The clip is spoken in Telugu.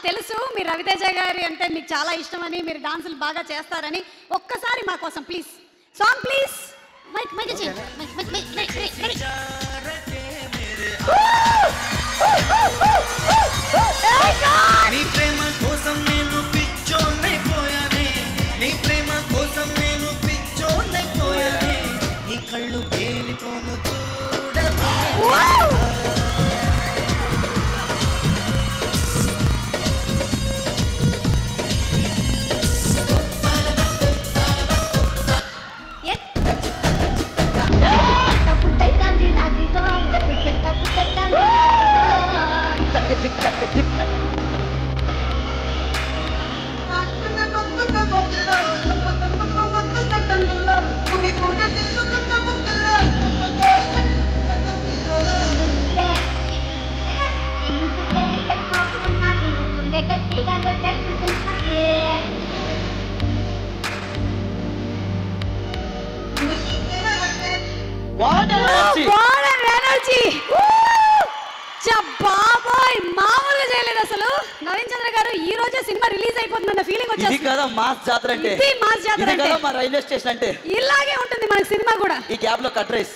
తెలుసు మీరు రవితేజ గారి అంటే మీకు చాలా ఇష్టమని, మీరు డాన్సులు బాగా చేస్తారని. ఒక్కసారి మా కోసం please song please. Mic mic చేయండి. నీ ప్రేమ కోసం నేను పిచ్చోనైపోయానే, నీ ప్రేమ కోసం నేను పిచ్చోనైపోయానే, నీ కళ్ళు పేలిపోను చూడవే. బాబాయ్ మామూలుగా చేయలేదు అసలు. నవీన్ చంద్ర గారు ఈ రోజే సినిమా రిలీజ్ అయిపోతుందన్న ఫీలింగ్ వచ్చేసింది. ఇది కదా మాస్ జాతర అంటే, ఇది మాస్ జాతర అంటే, మా రైల్వే స్టేషన్ అంటే ఇలాగే ఉంటుంది మనకి సినిమా కూడా. ఈ గ్యాప్ లో కట్ రైస్